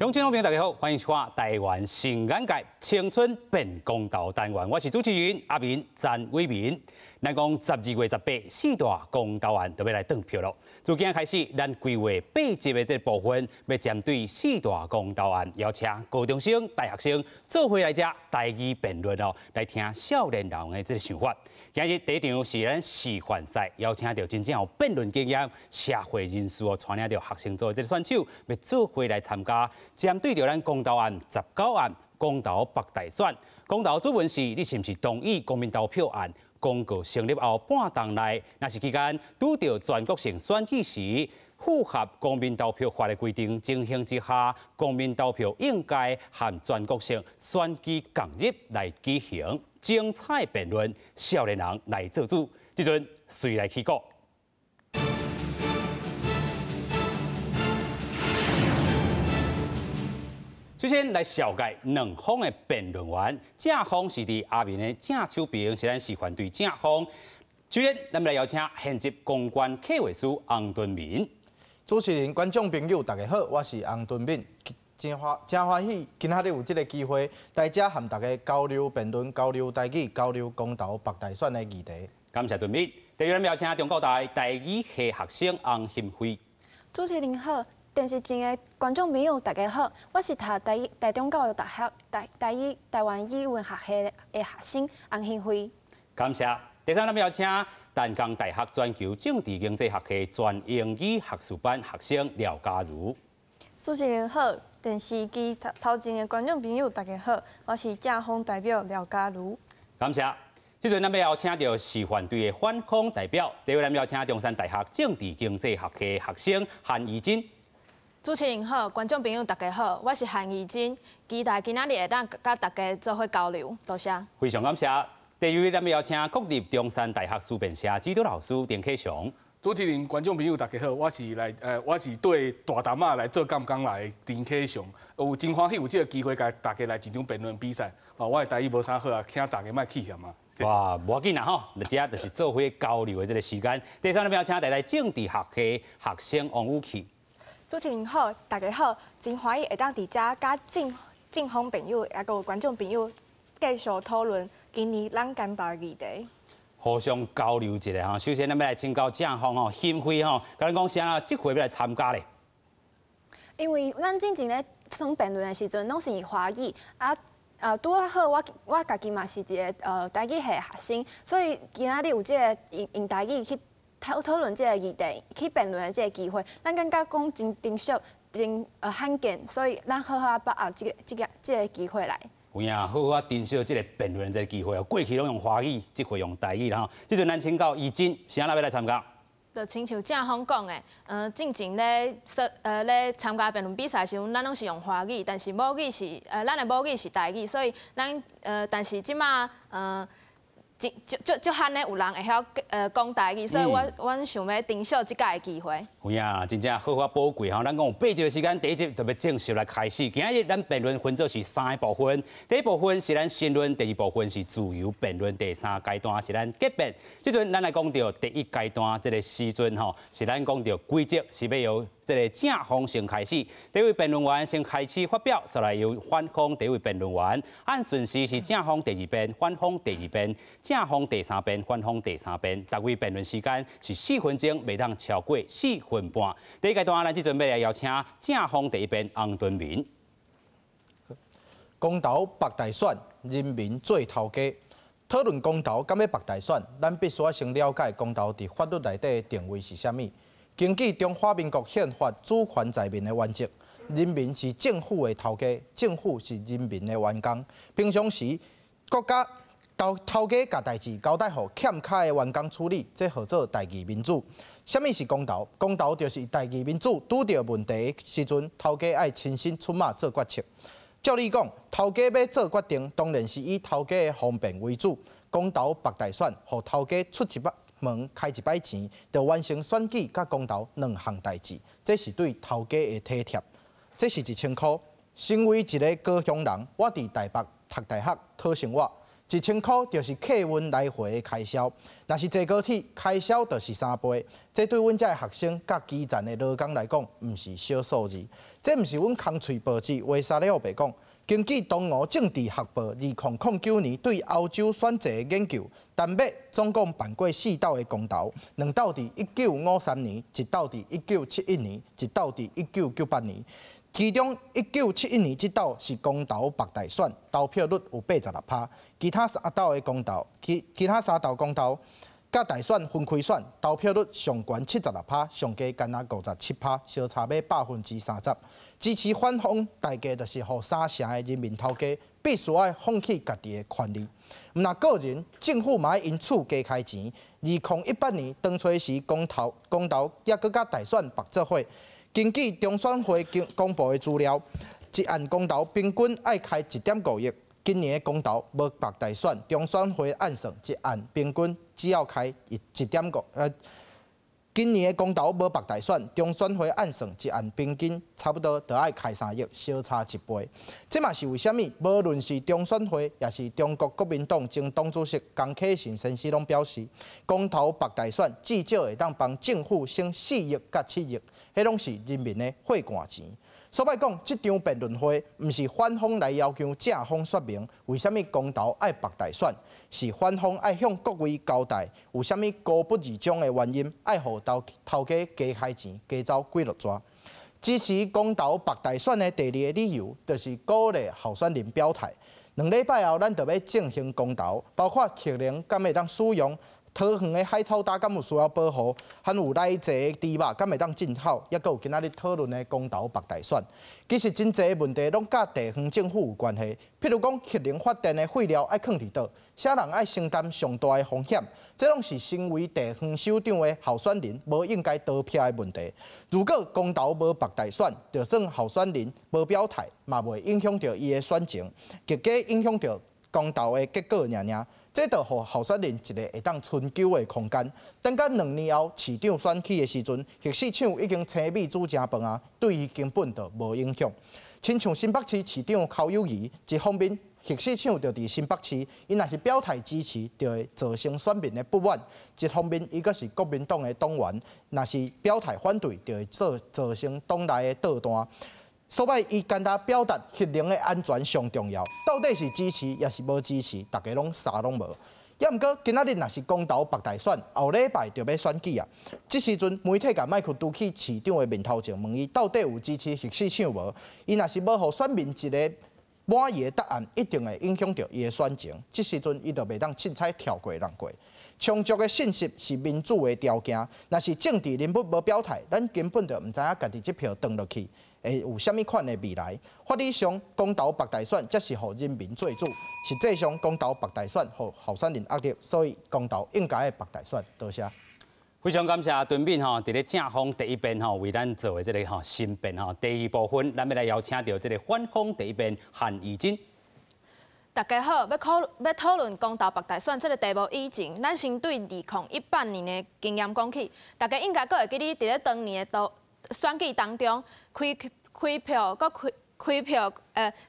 乡亲朋友大家好，欢迎收看台湾新眼界青春变公道单元，我是主持人阿明詹伟民。咱讲12月18四大公投案就要来登票咯。从今开始，咱规划8集的这部分，要针对四大公投案，邀请高中生、大学生做伙来遮台语辩论哦，来听少年人的这个想法。今日第一场是咱示范赛，邀请到真正有辩论经验、社会人士哦，带领着学生组的这个选手，要做伙来参加。针对着咱公投案、19案、公投北大选，公投主文是你是毋是同意公民投票案？公告成立后半档内，若是期间拄到全国性选举时，符合公民投票法的规定情形之下，公民投票应该和全国性选举同日来举行。精彩辩论，少年人来做主。即阵随来起鼓。首先来小解两方的辩论员，正方是伫阿明的正手边，是咱示范队正方。首先，咱们来邀请现职公关客委师洪敦民。主持人、观众朋友，大家好，我是洪敦民。真欢喜，今仔日有这个机会来遮和大家交流辩论、交流台语、交流公投北大选的议题。感谢敦民。第二，咱邀请中高大台语系学生洪欣辉。主持人好。电视前的观众朋友，大家好，我是读台中教育大学台湾语文学系的学生洪欣辉。感谢。第三，咱邀请淡江大学全球政治经济学系全英语学士班学生廖嘉如。主持人好，电视机头前的观众朋友，大家好，我是正方代表廖嘉如。感谢。即阵咱要邀请到示范队的反恐代表，第二，咱邀请中山大学政治经济学系学生韩怡珍。主持人好，观众朋友大家好，我是韩怡珍，期待今仔日会当甲大家做伙交流，多谢。非常感谢。第二，咱要邀请国立中山大学思辨社指导老师田启祥。主持人、观众朋友大家好，我是对大谈仔来做刚刚来田启祥，有真欢喜有这个机会，甲大家来一场辩论比赛。我的台语无啥好啊，请大家莫气嫌啊。哇，无要紧啦吼，这就是做伙交流的这个时间。第三，咱要邀请台政治学系学生王武琪。主持人好，大家好，真欢喜会当伫遮甲正方朋友，也有观众朋友继续讨论今年咱干巴议题。互相交流一下吼。首先，咱要来请教正方吼，欣辉吼，甲咱讲啥这回要来参加咧？因为咱之前咧算辩论的时阵，拢是以华语拄啊好，我家己嘛是一个台语系学生，所以今仔日有这个用台语去讨论这个议题，去辩论的这个机会，咱感觉讲真珍惜、真罕见，所以咱好好把握这个机会来。有影，好好珍惜这个辩论的这个机会哦。过去拢用华语，这回用台语啦吼。即阵咱请教怡珍，啥人要来参加？就亲像正方讲的，进前咧参加辩论比赛的时候，咱拢是用华语，但是母语是咱的母语是台语，所以咱但是即马就罕咧有人会晓讲台语，所以我想要珍惜即届的机会。有影，真正好宝贵吼。咱讲有8集的时间，第一集特别正式来开始。今日咱辩论分做是3个部分，第一部分是咱申论，第二部分是自由辩论，第3阶段是咱结辩。即阵咱来讲到第一阶段这个时阵吼，是咱讲到规则是要由这个正方先开始，第一位辩论员先开始发表，再来由反方第一位辩论员，按顺序是正方第2辩，反方第2辩，正方第3辩，反方第3辩。每位辩论时间是4分钟，袂当超过4分半。第一阶段，咱即阵要来邀请正方第1辩洪敦民。公投北大选，人民做头家。讨论公投敢要北大选，咱必须要先了解公投伫法律内底的定位是啥物。根据中华民国宪法主权在民的原则，人民是政府的头家，政府是人民的员工。平常时，国家头家甲代志交代予欠卡的员工处理，这号做代议民主。啥物是公投？公投就是代议民主拄到问题的时阵，头家爱亲身出马做决策。照理讲，头家要做决定，当然是以头家的方便为主。公投北大选，互头家出一摆门开一摆钱，就完成选举甲公投2项代志，这是对头家的体贴。这是1000块。身为一个高雄人，我伫台北读大学讨生活， ，1000块就是客运来回的开销。若是坐高铁，开销就是3倍。这对阮遮的学生甲基层的劳工来讲，毋是小数字。这毋是阮空嘴报纸话沙了白讲。根据东吴政治学报2009年对欧洲选择的研究，台北总共办过4道的公投，2道伫1953年，1道伫1971年，1道伫1998年。其中1971年这道是公投北大选，投票率有86%，其他3道的公投，其他3道公投甲大选分开选，投票率上悬76%，上低干那57%，相差要30%。支持反方大家就是予3成的人民头家必须要放弃家己的权利。毋若个人，政府嘛要因此加开钱。2018年当初时公投也搁甲大选白做伙。根据中选会公布的资料，一案公投平均爱开1.5亿。今年的公投无白大选，中选会按算一案平均只要开1.5。今年的公投无白大选，中选会按算一案平均差不多就爱开3亿，相差1倍。这嘛是为虾米？无论是中选会，也是中国国民党前党主席江启臣先生拢表示，公投白大选至少会当帮政府省4亿甲7亿，迄拢是人民的血汗钱。所以讲，这场辩论会毋是反方来要求正方说明为虾米公投爱白大选，是反方爱向各位交代有虾米高不二奖的原因，爱互头家加开钱，加走几落抓。支持公投白大选的第2个理由，就是鼓励候选人表态。2礼拜后，咱就要进行公投，包括客人敢会当使用。桃园的海草大敢有需要保护？还有来济的猪肉敢会当进口？也有今仔日讨论的公投北大选，其实真侪问题拢甲地方政府有关系。譬如讲，核能发电的废料爱放伫倒，啥人爱承担上大的风险？这拢是身为地方首长的候选人无应该投票的问题。如果公投无北大选，就算候选人无表态，嘛袂影响到伊的选情，结果影响到公投的结果尔。这就互候选人一个会当春秋的空间。等到2年后市长选举的时阵，核市场已经青米煮成饭啊，对伊根本就无影响。亲像新北市市长侯友宜，一方面核市场就伫新北市，伊若是表态支持，就会造成选民的不满；一方面，伊阁是国民党的党员，若是表态反对，就会造成党内的倒弹。所以，伊简单表达核能的安全上重要，到底是支持也是无支持，大家拢啥拢无。也毋过，今仔日若是公投北大选，后礼拜就要选举啊。这时阵，媒体甲麦克拄起市长的面头前，问伊到底有支持核市场无？伊若是无互选民一个满意的答案，一定会影响到伊的选情。这时阵，伊就袂当凊彩跳过人过。充足的信息是民主的条件，若是政治人物无表态，咱根本就毋知影家己这票投落去。会有虾米款的未来？法理上，公投北大选则是互人民做主；实际上，公投北大选互候选人压力，所以公投应该的北大选。多谢。非常感谢敦敏吼，伫咧正方第一边吼为咱做的这个吼新辩吼。第2部分，咱要来邀请到这个反方第一辩韩怡菁。大家好，要讨论公投北大选这个题目以前，咱先对2018年的经验讲起。大家应该阁会记得，伫咧当年的选举当中，开票，开票，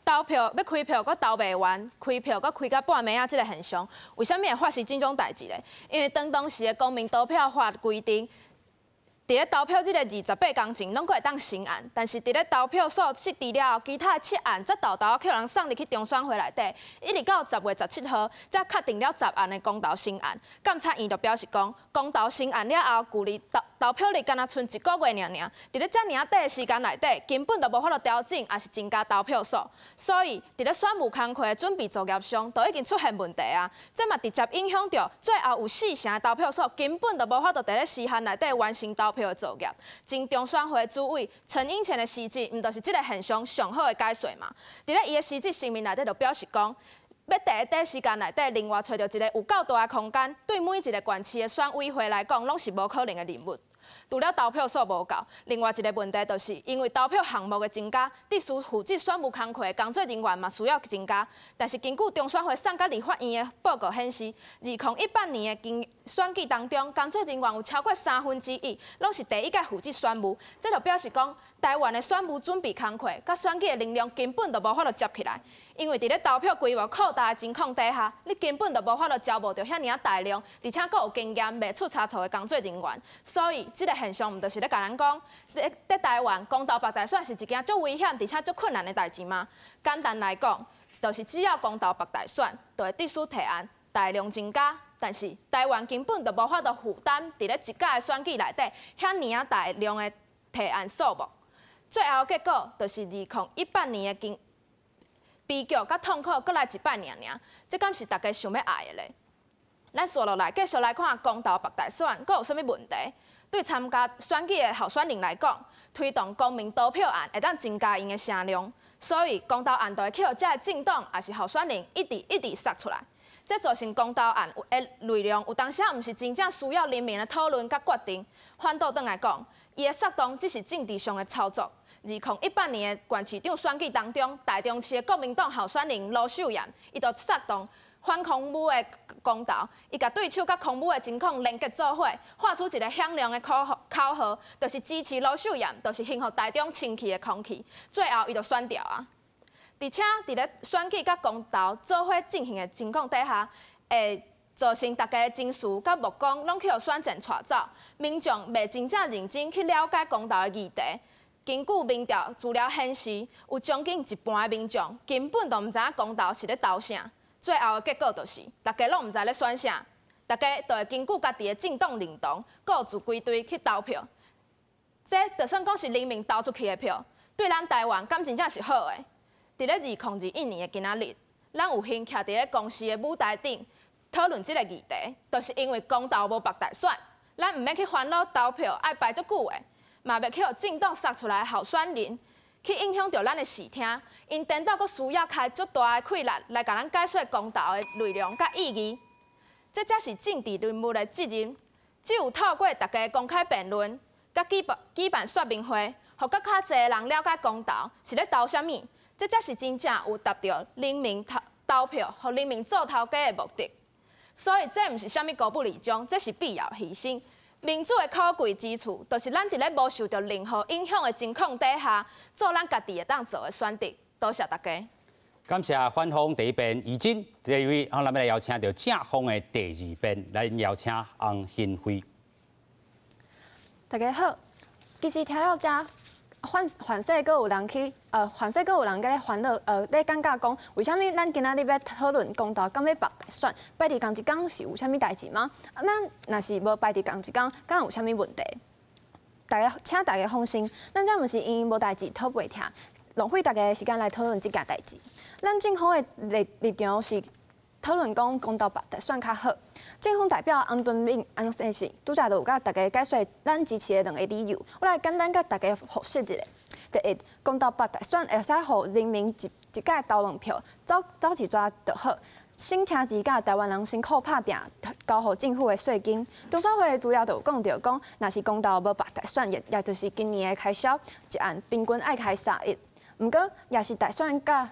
投票要开票，阁投袂完，开票阁开到半暝啊，这个现象，为什么会发生这种代志咧？因为当时的公民投票法规定，伫咧投票这个28工前，拢阁会当成案，但是伫咧投票所设置了后，其他的7案则豆叫人送入去中选会内底，一直到10月17号，才确定了10案的公投成案。监察院就表示讲，公投成案了后，距离投票率敢若剩1个月尔，伫咧遮尔短的时间内底，根本就无法度调整，也是增加投票数。所以，伫咧选务工课的准备作业上，都已经出现问题啊！这嘛直接影响到最后有4成的投票数，根本就无法度伫咧时限内底完成投票的作业。前中选会主委陈英前的辞职，毋就是这个现象上好的解说嘛？伫咧伊的辞职声明内底就表示讲，要第一短时间内底另外找到一个有够大的空间，对每一个县市的选委会来讲，拢是无可能的任务。除了投票数无够，另外一个问题就是因为投票项目的增加，必须负责选务工课的工作人员嘛需要增加。但是根据中选会送给立法院的报告显示，2018年的选举当中，工作人员有超过1/3，拢是第一届负责选务。这就表示讲，台湾的选务准备工课甲选举的能量根本就无法度接起来。因为伫咧投票规模扩大的情况底下，你根本就无法度招募到遐尔大量，而且佫有经验袂出差错的工作人员。所以，这个现象毋就是咧甲咱讲，在台湾公投白大选是一件足危险而且足困难的代志吗？简单来讲，就是只要公投白大选，就会必须提案大量增加。但是台湾根本就无法度负担伫咧一届的选举内底遐尔大量的提案数目。最后结果就是2018年的悲剧甲痛苦，搁来一摆尔，这敢是大家想要爱的咧？咱续落来继续来看公投白大选，搁有啥物问题？对参加选举的候选人来讲，推动公民投票案会当增加因的声量，所以公投案就会去互这个政党也是候选人一直杀出来。这造成公投案的内容有当时毋是真正需要人民的讨论甲决定。反倒转来讲，伊的煽动只是政治上的操作。2018年的县市长选举当中，台中市的国民党候选人罗秀妍，伊就煽动反空武的公投，伊甲对手甲空武的情况连结做伙，发出一个响亮的口号，就是支持罗秀妍，就是幸福台中清气的空气。最后，伊就选掉啊！而且伫咧选举甲公投做伙进行的情况底下，会造成大家的情绪甲目光拢去互选战带走，民众袂真正认真去了解公投的议题。根据民调资料显示，有将近一半的民众根本都毋知影公投是咧投啥。最后的结果就是，大家拢毋知咧选啥，大家都会根据家己的政党认同，各自归队去投票。这就算讲是人民投出去的票，对咱台湾敢真正是好的？伫咧2021年的今仔日，咱有幸徛伫咧公司的舞台顶讨论这个议题，就是因为公投无白大选，咱毋免去烦恼投票爱排足久的。嘛袂去互政党杀出来的候选人，去影响到咱的视听，因颠倒阁需要开足大的气力来甲咱解说公投的内容甲意义。这才是政治人物的责任。只有透过大家公开辩论，甲举办说明会，互较侪人了解公投是咧投啥物，这才是真正有达到人民投票，互人民做头家的目的。所以这毋是啥物高不离中，这是必要牺牲。民主的可贵之处，就是咱伫咧无受到任何影响的情况底下，做咱家己会当做的选择。多谢大家。感谢反方第一辩义诊，第一位，咱们来邀请到正方的第二辩，来邀请洪欣辉。大家好，其实听到这，反世阁有人去，反世阁有人咧烦恼，咧感觉讲，为虾米咱今仔日要讨论公投，敢要白大选，摆伫同一天是有虾米代志吗？咱若是无摆伫同一天，敢有虾米问题？请大家放心，咱这毋是因无代志讨袂听，浪费大家的时间来讨论即件代志。咱政府的立场是讨论讲公投白大选较好。政府代表洪敦敏洪先生拄则就有甲大家解说咱支持的两个理由，我来简单甲大家复习一下。第一，公投白大选会使互人民一届投两票，走一抓就好。省车钱甲台湾人辛苦打拼，交互政府的税金。中选会的资料就有讲到讲，若是公投无白大选，也就是今年的开销一案平均爱开3亿。毋过，也是大选甲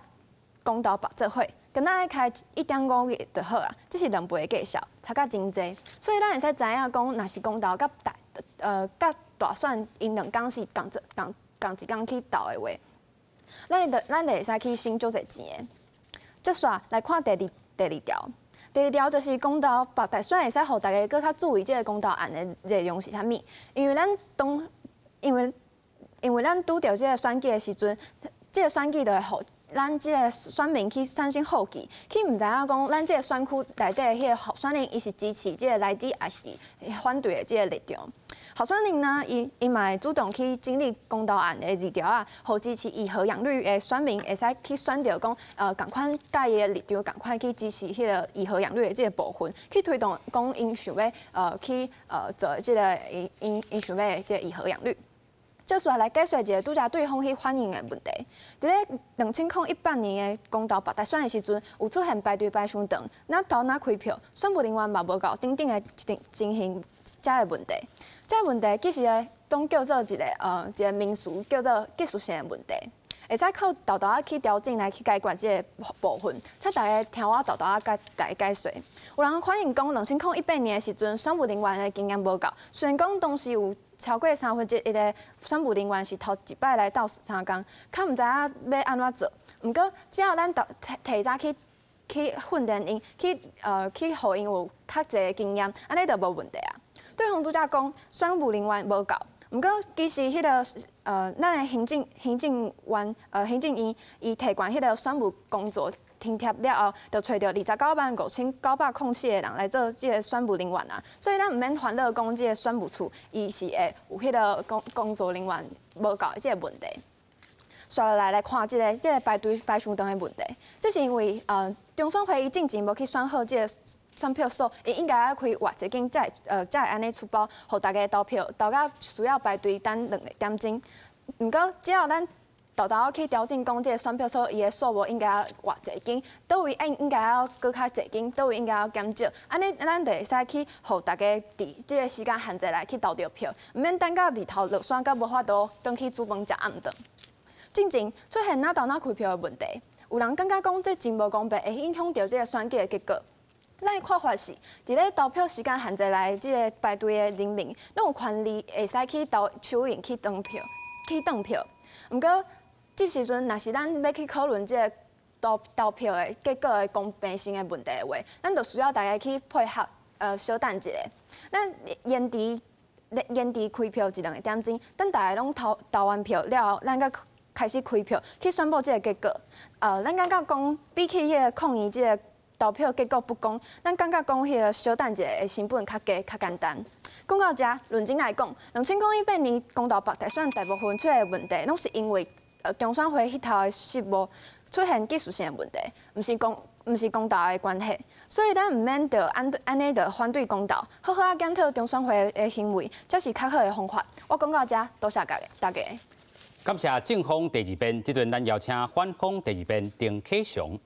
公投白做伙。跟咱爱开1.5亿就好啊，这是2倍的计数，差甲真济。所以咱会使知影讲，若是公投甲大选因两工是共一工去投的话，咱会使去省足侪钱的。接续来看第二条，第二条就是公投白大选会使互大家搁较注意这个公投案的内容是啥物，因为咱拄着这个选举的时阵，这个选举就会互咱即个选民去产生好奇，去毋知影讲咱即个选区内底迄个候选人，伊是支持即个来自还是反对的即个立场。候选人呢，伊嘛会主动去整理公投案的字条啊，互支持以和养绿的选民会使去选择讲共款甲伊的立场共款去支持迄个以和养绿的即个部分，去推动讲因想要去做即个因想要的即个以和养绿。接下来解说一个拄则对方去反映的问题。伫咧2018年的公投白大选的时阵，有出现排队排伤长，哪投哪开票，选务人员嘛无够等等的情形，这个问题。这个问题其实拢叫做一个民俗叫做技术性的问题。会使靠豆豆仔去调整来去解决这个部分。请大家听我豆豆仔解说。有人反映讲，2018年的时阵，选务人员的经验无够。虽然讲当时有超过1/3一个选务人员是头一摆来到3工，较毋知影要安怎做。毋过只要咱提早去训练因，去互因有较侪的经验，安尼就无问题啊。对方拄则讲，选务人员无够。毋过，其实迄个咱的行政员伊提悬迄个选务工作停贴了后，就找到295904个人来做即个选务人员啊。所以咱毋免烦恼讲即个选务处伊是会有迄个工作人员无够即个问题。刷落来看即个排队排伤长的问题，这是因为中选会伊进前无去选好即个选票所，伊应该要开偌济间才会安尼出包，互大家投票，投到需要排队等2个点钟。毋过只要咱豆豆去调整讲，即个选票所伊的数目应该要偌济间，倒位应该要搁较济间，倒位应该要减少，安尼咱就会使去互大家伫即个时间限制内去投着票，毋免等到日头落山，甲无法度转去煮饭食暗顿。进前出现哪投哪开票的问题，有人感觉讲这真无公平，会影响到这个选举的结果。咱的看法是，伫咧投票时间限制内，即个排队的人民，拢有权利会使去手印去转票。毋过，即时阵若是咱要去讨论即个投票的结果的公平性的问题的话，咱就需要大家去配合，稍等一下，咱延迟开票1、2个点钟，等大家拢投完票了后，咱才开始开票去宣布这个结果。咱感觉讲，比起迄个抗议这个投票结果不公，咱感觉讲迄个稍等一下的成本较低、较简单。讲到这，论证来讲，2018年公投白大选大部分出现的问题，拢是因为中选会迄头的失误出现技术性的问题，毋是公投的关系。所以咱毋免着安尼着反对公投，好好检讨中选会的行为，才是较好的方法。我讲到这，多谢大家。感谢正方第2辩，即阵咱邀请反方第2辩丁启祥。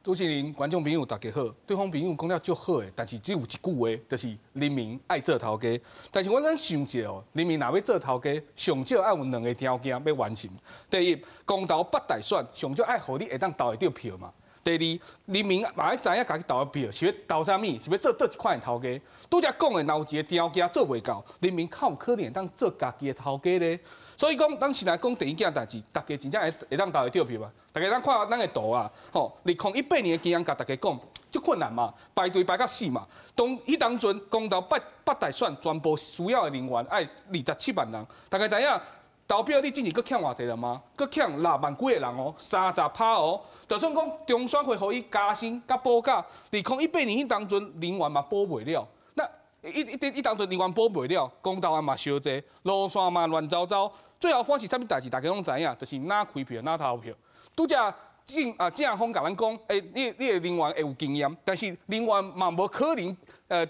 主持人、观众朋友，大家好。对方朋友讲了足好的，但是只有一句话，就是人民爱做头家。但是咱想者哦，人民若要做头家，上少要有2个条件要完成。第一，公投8大选，上少爱互你会当投会到票嘛。第二，人民嘛要知影家己投的票是要投啥物，是要做倒一款的头家。拄则讲的，若有一个条件做袂到，人民较有可能会当做家己的头家咧。所以讲，咱先来讲第一件代志，大家真正会当投会到票嘛？大家咱看咱的图啊，吼，2018年的经验，甲大家讲，足困难嘛，排队排到死嘛。当阵公投8大选，全部需要的人员爱27万人，大家知影？投票你之前搁欠偌济人吗？搁欠6万几个人哦，30%哦。就算讲中选会互伊加薪甲补假，2018年迄当阵人员嘛补袂了。那伊当阵人员补袂了，公投案嘛烧济，路线嘛乱糟糟。最后发生啥物代志，大家拢知影，就是哪开票哪投票。拄则正方甲咱讲，你的人员会有经验，但是人员嘛无可能，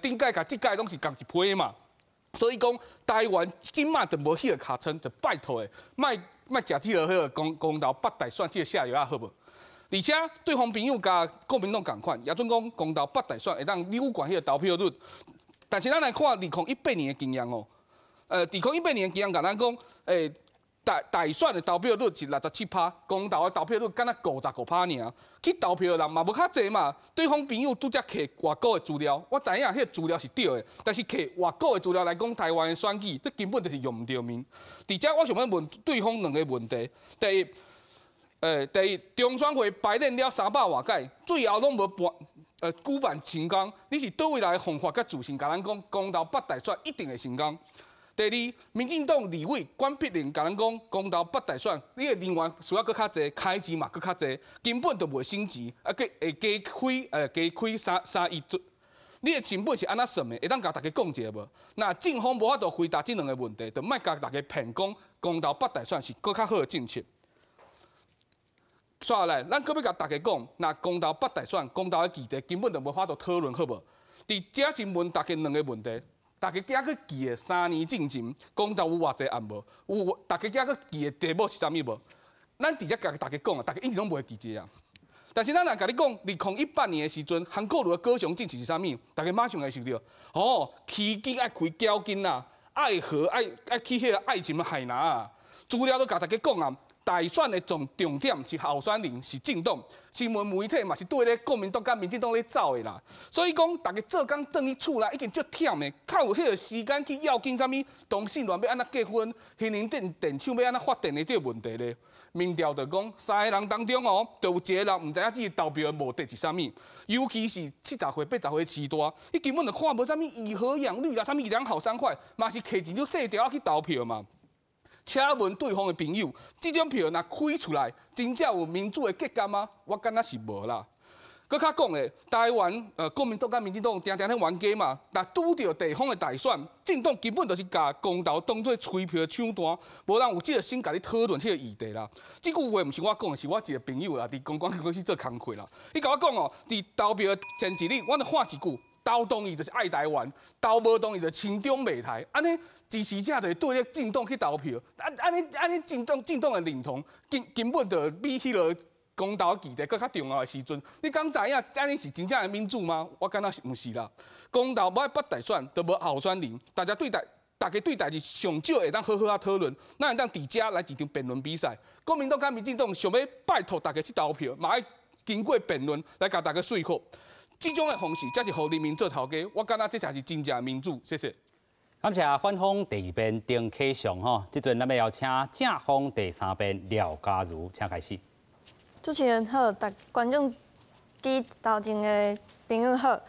顶届甲即届拢是共一批嘛。所以讲，台湾今嘛就无迄个卡称，就拜托的，卖食即个迄个公投8大选即个下药啊，好无？而且对方朋友甲国民党共款，也准讲公投8大选会当扭转迄个投票率。但是咱来看2018年的经验哦，2018年的经验甲咱讲，大选的投票率是67%，公投的投票率敢若55%尔。去投票的人嘛无较济嘛。对方朋友拄则摕外国的资料，我知影迄个资料是对的，但是摕外国的资料来讲台湾的选举，这根本就是用唔着面。而且我想要问对方2个问题：第一，中选会排练了300外届，最后拢无举办成功，你是倒位来的方法甲自信甲咱讲，公投8大选一定会成功？第二，民进党立委管碧玲甲咱讲，公投8大选，你的人员需要搁较济，开支嘛搁较济，根本就袂升级，会加开3亿。你的成本是安怎算的？会当甲大家讲一下无？那政府无法度回答这2个问题，就莫甲大家骗讲公投8大选是搁较好的政策。刷来，咱搁要甲大家讲，那公投8大选，公投的议题根本就无法度讨论，好无？伫遮先问大家2个问题。大家今去记的3年进前，公投有偌济案无？有大家今去记的题目是啥物无？咱直接甲大家讲啊，大家一定拢袂记这啊。但是咱若甲你讲，2018年的时阵，韩国瑜的高雄政策是啥物？大家马上会想到，哦，基金爱开交金啦，爱河爱去迄个爱情的海南啊。资料都甲大家讲啊，大选的重点是候选人是政党，新闻媒体嘛是对咧国民党甲民进党咧走的啦。所以讲，大家做工转去厝内已经足忝的，靠有迄个时间去要紧啥物同性恋要安怎结婚，婚姻电厂要安怎发电的这个问题咧。民调就讲，3个人当中哦，就有1个人唔知影自己投票的目的是啥物，尤其是70岁、80岁时代，伊根本就看无啥物颐和养绿啦，啥物良好3块，嘛是摕钱就细条去投票嘛。请问对方的朋友，这种票若开出来，真正有民主的结果吗？我感觉是无啦。搁较讲咧，台湾国民党甲民进党定定咧冤家嘛，但拄着地方的大选，政党根本就是甲公投当做吹票抢单，无人有即个心甲你讨论这个议题啦。这句话毋是我讲的，是我一个朋友啦，伫公关公司做工课啦。伊甲我讲哦，伫投票前一日，我著喊一句。投同意就是爱台湾，投无同意就亲中卖台，安尼支持者就对咧政党去投票，安尼政党的认同根本就比迄个公投议题更较重要的时阵，你敢知影安尼是真正的民主吗？我感觉是毋是啦。公投无爱办大选，都无候选人，大家对代志上少会当好好讨论，咱会当伫遮来一场辩论比赛。国民党甲民进党想要拜托大家去投票，嘛爱经过辩论来甲大家说服。这种的方式才是互人民做头家，我感觉这才是真正民主。谢谢。感谢反方第2辩丁启祥吼，这阵咱们要请正方第3辩廖嘉如，请开始。主持人好，观众伫头前的朋友好。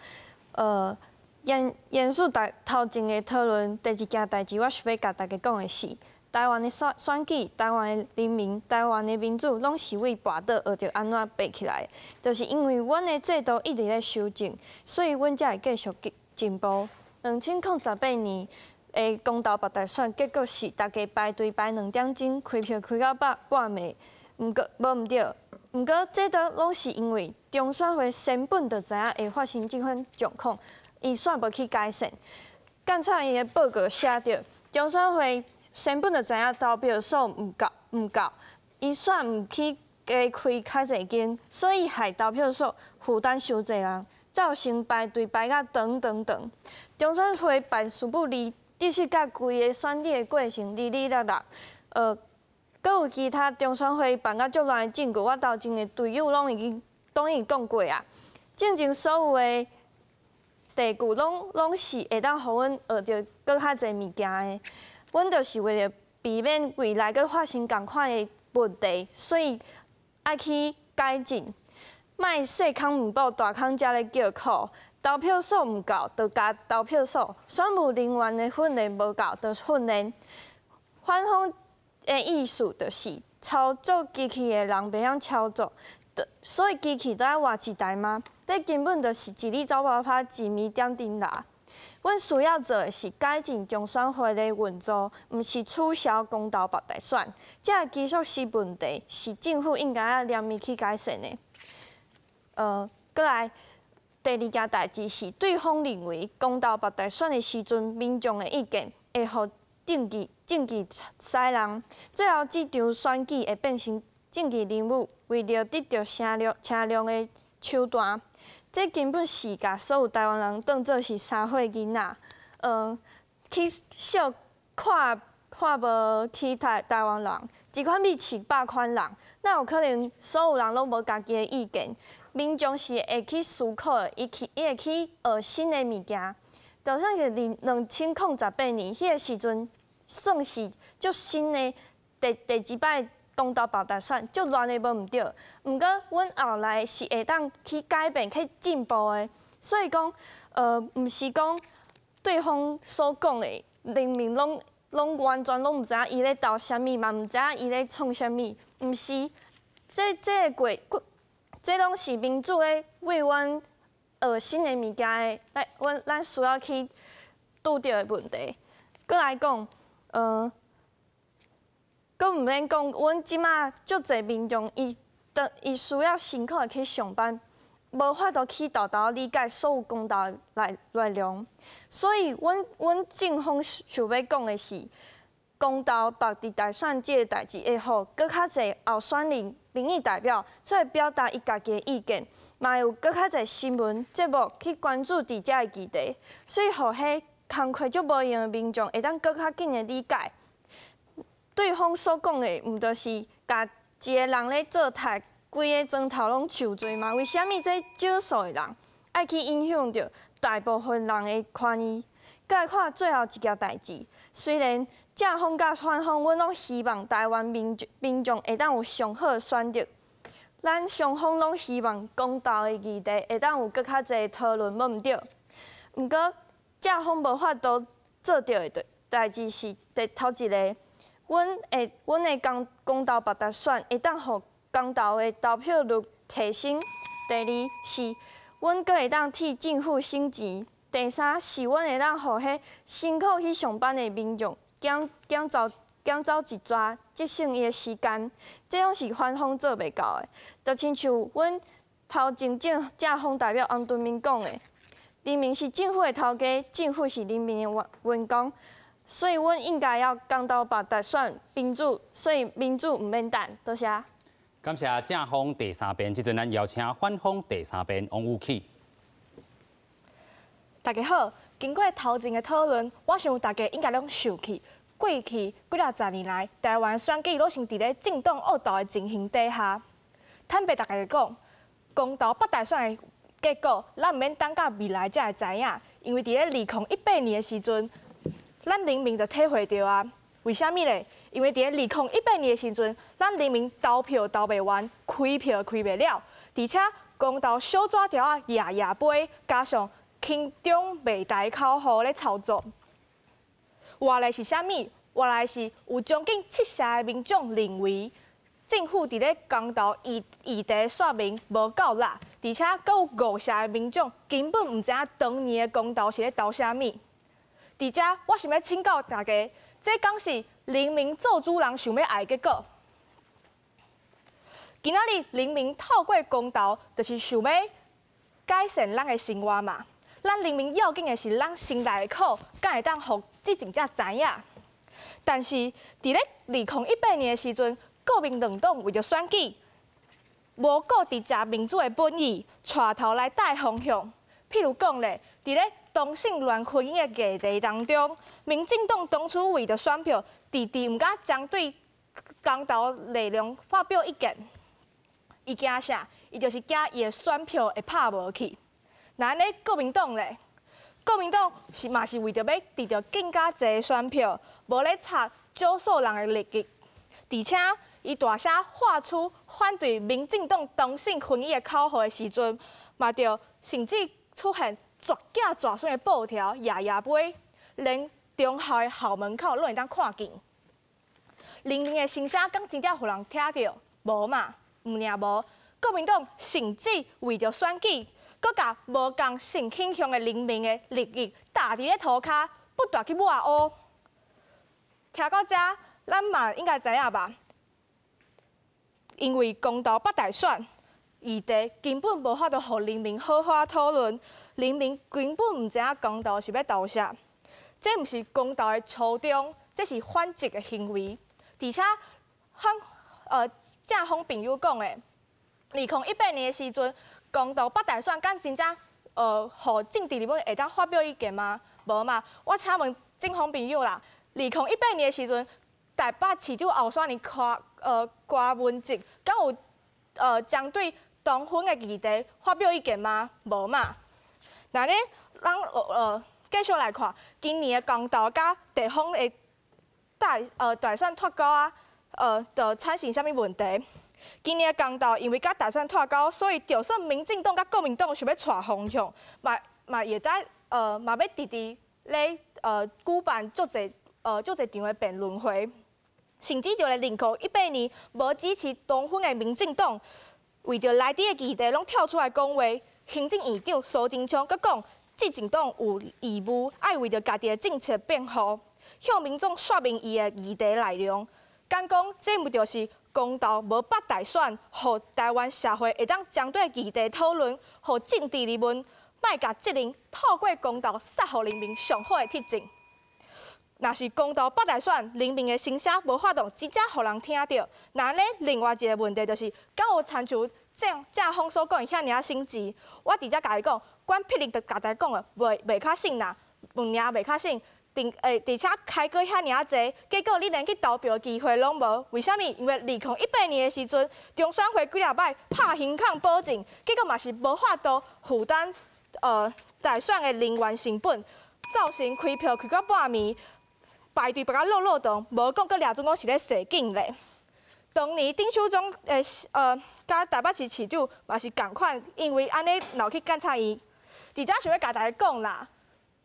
延续头前的讨论，第一件代志，我想要甲大家讲的是。台湾的选举，台湾的人民，台湾的民主，拢是为跋倒学着安怎爬起来。就是因为阮的制度一直咧修正，所以阮才会继续进步。2008年的公投白大选，结果是大家排队排2点钟，开票开到半暝。毋对，毋过这都拢是因为中选会根本就知影会发生这款状况，伊煞无去改善。干脆伊的报告写着，中选会。根本就知影投票数唔够，伊煞唔去加开侪间，所以害投票数负担伤侪人，造成排队排到长。中选会办事不力，的确甲规个选举的过程哩啦啦。阁有其他中选会办甲足乱的证据，我头前的队友拢已经讲过啊。正经所有的地据拢是会当互阮学着搁较侪物件的。阮就是为了避免未来阁发生同款的问题，所以爱去改进，卖细康唔报大康才咧叫苦。投票数唔够，就加投票数；选务人员的训练无够，就训练。反方的意思就是操作机器的人袂晓操作，所以机器都要换一台吗？这根本就是一日走无拍，一暝点灯啦。阮需要做的是改进中选会的运作，毋是取消公投白大选。这个基础性问题是政府应该要严密去改善的。过来第2件代志是，对方认为公投白大选的时阵，民众的意见会互政治使人，最后这场选举会变成政治人物为了得到声量的手段。这根本是甲所有台湾人当作是3岁囡仔，去笑看无起台湾人，一款米700款人，哪有可能所有人拢无家己的意见？民众是会去思考的，伊会去学新的物件。就算是2008年迄个时阵，算是足新的第几摆公投白大选，足乱的无毋对。毋过阮后来是会当去改变、去进步的。所以讲，毋是讲对方所讲的人民拢完全拢毋知影伊咧投啥物，嘛毋知影伊咧创啥物。毋是，这个这拢是民主的为阮新的物件的，咱需要去拄到的问题。搁来讲，搁毋免讲，阮即马足侪民众，伊需要辛苦的去上班，无法度去豆理解所有公投内容，所以阮政府想要讲的是，公投白伫大选即个代志，会互搁较侪候选人、民意代表出来表达伊家己的意见，嘛有搁较侪新闻节目去关注伫遮个议题，所以互迄工课足无用的民众会当搁较紧的理解。对方所讲的，毋就是甲一个人咧做台，规个砖头拢受罪嘛？为虾米这少数的人爱去影响着大部分人的权益？再来看最后一件代志，虽然正方甲反方，阮拢希望台湾民众会当有上好的选择。咱双方拢希望公道的议题会当有更较侪讨论，无毋对。毋过正方无法度做到的代志是头一个，阮的公道白大选会当互公道的投票率提升。第二是，阮阁会当替政府省钱。第三是，阮会当互迄辛苦去上班的民众减走一逝，节省伊的时间，这种是反方做袂到的。就亲像阮头前正方代表王敦明讲的，人民是政府的头家，政府是人民的员工，所以阮应该要公道白大选民主，所以民主毋免等。多谢。感谢正方第三边，即阵咱邀请反方第三边王武启。大家好，经过头前的讨论，我想大家应该拢想起，过去几啊十年来，台湾选举都是伫咧政党恶斗的情形底下。坦白大家讲，公道北大选的结果，咱毋免等到未来才会知影，因为伫咧2018年的时阵，咱人民就体会到啊。为虾米咧？因为伫咧2018年的时阵，咱人民投票投袂完，开票开袂了，而且公道小纸条啊夜飞，加上轻中袂大口号咧操作。原来是啥物？原来是有将近7成的民众认为，政府伫咧公道议题说明无够力，而且阁有5成的民众根本毋知影当年的公道是咧投啥物。伫遮，我想要请教大家，这讲是人民做主人想要爱的结果。今仔日人民透过公道，就是想要改善咱的生活嘛。咱人民要紧的是咱心内的苦，敢会当互执政者知影。但是伫咧2018年的时阵，国民两党为着选举，无顾伫遮民主的本意，带头来带风向。譬如讲咧，伫咧同性恋婚姻的议题当中，民进党当初为着选票，迟毋敢针对公道内容发表意见。伊惊啥？伊就是惊伊的选票会拍无去。那安尼国民党咧，国民党嘛是为着要得到更加侪选票，无咧插少数人的利益，而且伊大声发出反对民进党同性婚姻的口号的时阵，嘛着甚至出现绝假绝孙的报条夜飞，连中校的校门口拢会当看见。人民的心声敢真正互人听到？无嘛，毋尔无。国民党甚至为着选举，搁甲无共性倾向的人民的利益搭伫咧涂骹，不断去抹黑。听到遮，咱嘛应该知影吧？因为公道北大选议题根本无法度互人民好好讨论，人民根本毋知影公道是要投啥。这毋是公道的初衷，这是反击的行为。而且，正方朋友讲的，2018年的时阵，公道北大选敢真正互政治人物会当发表意见吗？无嘛。我请问正方朋友啦，2018年的时阵，台北市长候选人柯文哲，敢有针对同婚的议题发表意见吗？无嘛。那咧，咱继续来看，今年的公道甲地方的大选脱钩啊，就产生啥物问题？今年的公道因为甲大选脱钩，所以就算民进党甲国民党想要带风向，嘛也在嘛要直咧举办足侪场的辩论会，甚至就咧2018年无支持同婚的民进党，为着内底的议题拢跳出来讲话。行政院长苏贞昌佮讲，执政党有义务爱为着家己的政策辩护，向民众说明伊的议题内容。敢讲这毋就是公道无北大选，互台湾社会会当针对议题讨论，互政治人物卖甲责任，透过公道杀互人民上好的铁证。若是公道北大选，人民的声声无法度真正互人听到。那咧，另外一个问题就是，敢有参像正方所讲的遐尔省钱？我直接甲伊讲，管霹雳就甲大家讲了，袂较省啦，毋尔袂较省。伫而且开过遐尔济，结果你连去投票的机会拢无，为虾米？因为2018年的时阵，中选会几粒摆拍刑抗保证，结果嘛是无法度负担大选的人员成本，造成开票开到半暝，排队排到落洞，无讲搁掠准讲是咧洗警咧。当年丁守中甲台北市市长嘛是共款，因为安尼闹去监察院。而且想要甲大家讲啦，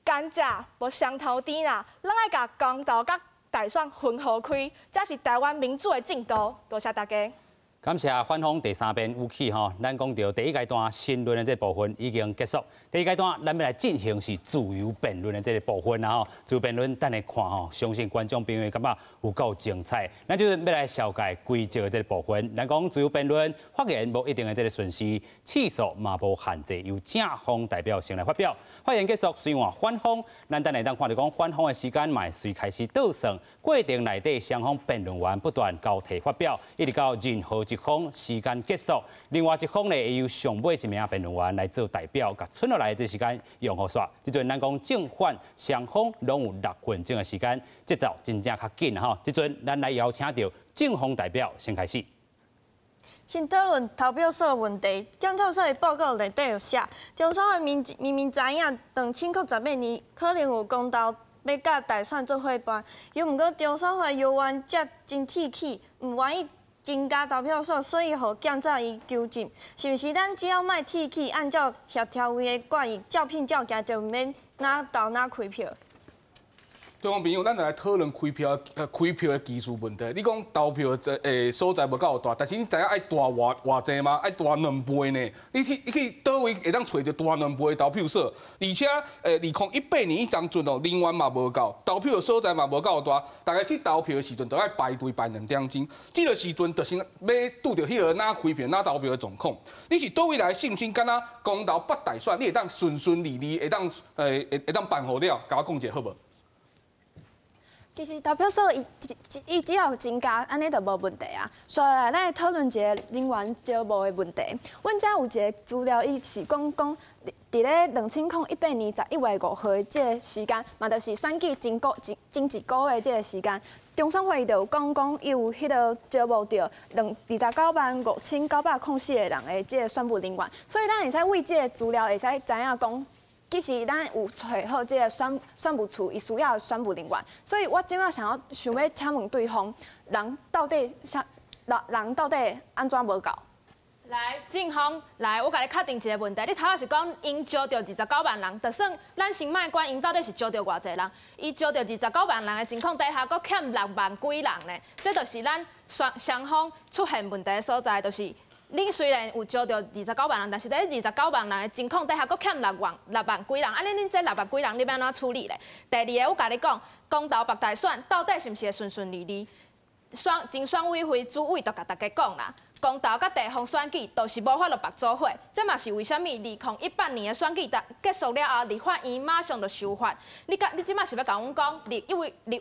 甘蔗无双头甜啦，咱爱甲公道甲大选分好开，这是台湾民主的进度。多谢大家。感谢反方第三边武器吼，咱讲到第一阶段申论的这部分已经结束，第二阶段咱要来进行是自由辩论的这个部分啦吼。自由辩论等下看吼，相信观众朋友感觉有够精彩。咱就是要来了解规则的这个部分。咱讲自由辩论，发言无一定的这个顺序，次数嘛无限制，由正方代表先来发表。发言结束，随换反方，咱等下当看到讲反方的时间嘛，随开始倒算，过程内底双方辩论员不断交替发表，一直到任何一方时间结束，另外一方呢会由上尾一名辩论员来做代表，甲剩落来的这时间用好煞。即阵咱讲正反双方拢有6分钟的时间，节奏真正较紧哈。即阵咱来邀请到正方代表先开始。先讨论投票所的问题。检察所的报告内底有写，中选会明明知影2018年可能有公投要甲大选做伙办，又毋过中选会犹原则真铁气，毋愿意增加投票所，所以予检察院纠正。是毋是咱只要卖铁气，按照协调会的决议，照聘照行，就免哪投哪开票？中方朋友，咱来讨论开票的技术问题。你讲投票的所在无够大，但是你知影爱大偌济吗？爱大2倍呢？你去倒位会当找到大2倍的投票所，而且2018年当阵哦，人员嘛无够，投票的所在嘛无够大，大家去投票的时阵都爱排队排2点钟。这个时阵就是要拄着迄个哪开票哪投票的状况。你是倒位来信心，敢若公投北大选，你会当顺顺利利会当办好了？甲我讲一下好无？其实投票所伊只要增加，安尼就无问题啊。所以咱来讨论一个人员招募的问题。阮遮有一个资料，伊是讲，伫咧2018年11月5号的这个时间，嘛就是选举前一个月这个时间，中选会就有讲伊有迄个招募到295904个人的这个选务人员。所以咱会使为这个资料会使知影讲。其实咱有找好这个选务处伊需要的选务人员，所以我今仔想要请问对方，人到底安怎无够？来，正方，来，我甲你确定一个问题，你头仔是讲因招到29万人，就算咱先莫管因到底是招到偌济人，伊招到29万人的情况底下，佫欠6万几人呢？这就是咱双方出现问题的所在，就是。你虽然有招到29万人，但是在29万人的情况底下，佫欠6万几人，安尼恁这6万几人，你要安怎处理咧？第二个，我甲你讲，公投北大选到底是毋是会顺顺利利？经选委会主委都甲大家讲啦，公投甲地方选举都是无法度白做伙，这嘛是为虾米？2018年的选举结束了后，立法院马上就修法。你即马是要甲阮讲，立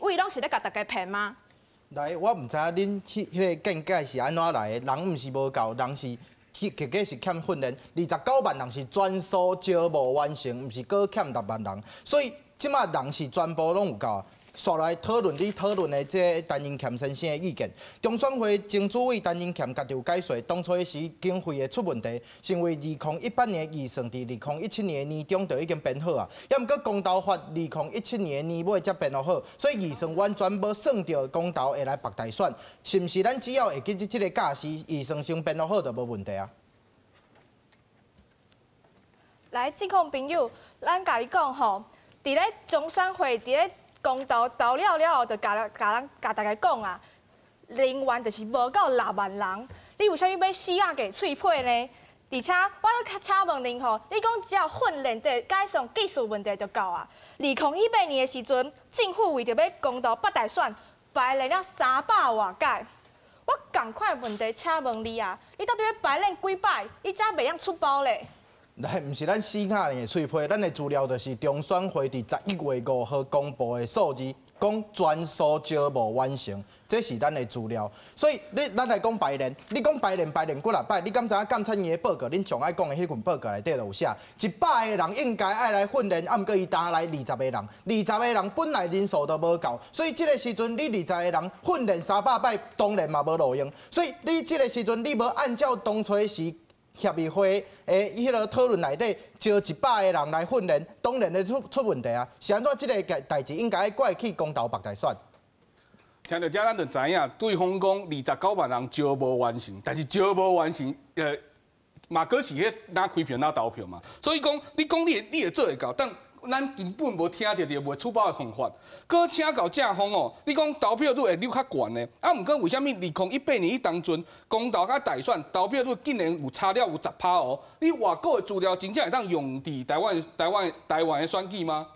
委拢是咧甲大家骗吗？来，我毋知影恁迄个见解是安怎来的，人毋是无够，人是实际是欠训练。29万人是全数招募完成，毋是搁欠6万人，所以即马人是全部拢有够。煞来讨论你讨论的这陈英谦先生的意见，中选会前主委陈英谦家己有解说，当初时经费的出问题，是因为2018年预算伫2017年年中就已经编好啊，也毋过公投法2017年年尾才编好，所以预算完全无算到公投会来北大选，是毋是咱只要会记即个假时预算先编好就无问题啊？来，正控朋友，咱甲你讲吼，伫咧中选会，伫咧。公投投了后，就甲大家讲啊，人员就是无够6万人，你为啥物要死啊给喙皮呢？而且我咧请问您吼，你讲只要训练者改善技术问题就够啊？2018年的时阵，政府为着要公投北大选，排练了300多届。我同款问题请问你啊，你到底要排练几摆，你才袂晓出包咧？来，毋是咱死卡的喙皮，咱的资料就是中选会伫11月5号公布的数字，讲全数招募完成，这是咱的资料。所以咱来讲排练，你讲排练几啊摆，你敢知影监察院的报告？恁上爱讲的迄份报告内底就有写，100个人应该爱来训练，毋过伊打来20个人，20个人本来人数都无够，所以这个时阵你20个人训练300摆，当然嘛无路用。所以你这个时阵你无按照当初时协议会诶，迄个讨论内底招100个人来训练，当然会出问题啊！是安怎即个代志应该怪去公投白大选？听到这咱就知影，对方讲29万人招募完成，但是招募完成，嘛可是迄哪开票哪投票嘛。所以讲，你讲你会做会到，但咱根本无听到着袂出包的方法。搁请到正方哦，你讲投票率会溜较悬呢？啊，毋过为虾米2018年迄当阵公投甲大选投票率竟然有差了有10%哦？你外国的资料真正会当用伫台湾的选举吗？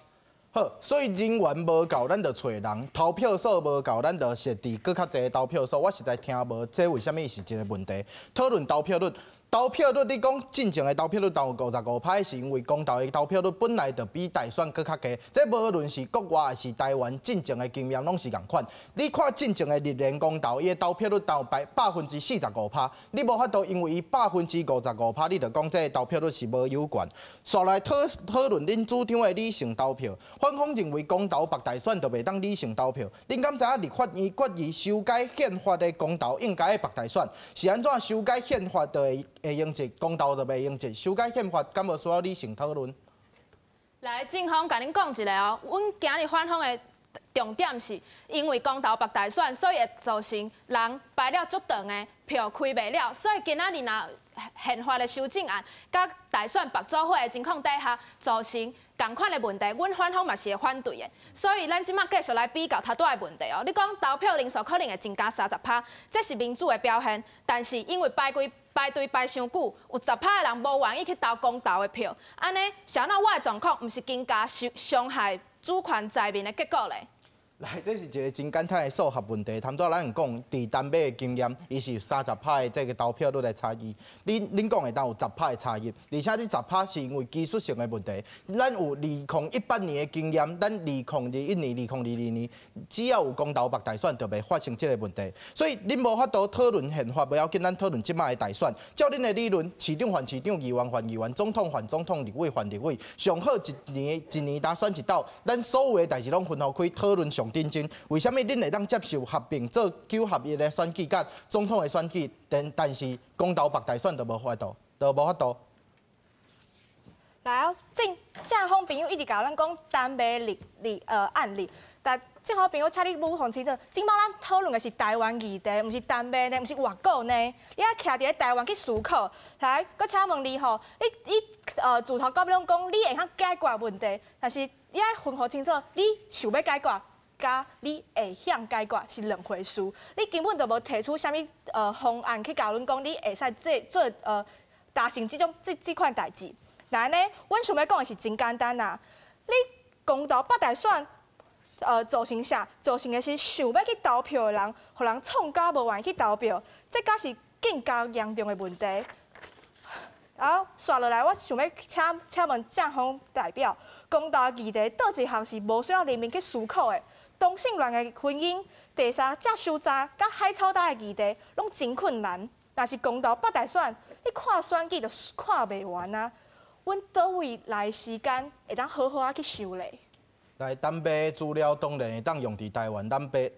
好，所以人员无够，咱就找人；投票数无够，咱就设置搁较侪投票数。我实在听无，这为虾米是一个问题？讨论投票率。投票率，你讲进前的投票率到55%，是因为公投的投票率本来就比大选搁较低。这无论是国外还是台湾，进前的经验拢是共款。你看进前的历年公投，伊的投票率到45%，你无法度因为伊55%，你就讲这投票率是无有关。煞来讨论恁主张的理性投票，反方认为公投白大选就袂当理性投票。恁敢知影立法院决议修改宪法的公投应该白大选，是安怎修改宪法的？会用一公投就袂用一修改宪法，敢无需要理性讨论？来，正方甲恁讲一下哦，阮今日反方的重点是因为公投白大选，所以会造成人排了足长的票开袂了，所以今仔日若宪法的修正案，甲大选白做伙的情况底下，造成同款的问题，阮反方嘛是会反对的。所以咱即马继续来比较他多的问题哦。你讲投票人数可能会增加30%，这是民主的表现，但是因为排队排伤久，有10%的人无愿意去投公投的票，安尼想到我的状况，毋是更加伤害主权在民的结果咧。来，这是一个真简单的数学问题。谈到咱讲，伫南北的经验，伊是有30%的这个投票率的差异。恁讲的当有10%的差异，而且这10%是因为技术性的问题。咱有2018年的经验，咱2021年、2022年，只要有公投白大选，就袂发生这个问题。所以恁无法度讨论宪法，不要紧，咱讨论即摆的大选。照恁的理论，市长换市长，议员换议员，总统换总统，立委换立委，上好一年打选一道，咱所有的代志拢分互开讨论上认真，为什么恁会当接受合并做9合一的选举，甲总统的选举，但是公投白大选就无法度，来哦，正方朋友一直甲咱讲单北案例，但正方朋友，请你武汉清楚，今摆咱讨论的是台湾议题，毋是单北呢，毋是外国呢。你爱徛伫台湾去思考。来，搁请问你吼，你自头到尾拢讲你会晓解决问题，但是你爱分好清楚，你想要解决。甲你会晓解决是两回事，你根本就无提出啥物方案去教阮讲，你会使做达成这款代志。那呢，阮想要讲的是真简单啊，你公投北大选造成啥？造成的是想要去投票的人，互人创假无愿意去投票，这才是更加严重的问题。好，刷落来，我想要请问正方代表，公投议题倒一项是无需要人民去思考的？同性恋的婚姻、第三才收查、甲海草带的议题，拢真困难。但是公投北大选，你看选举就看袂完啊！阮倒位来时间会当好好去想咧。来，南北资料当然会当用伫台湾。南北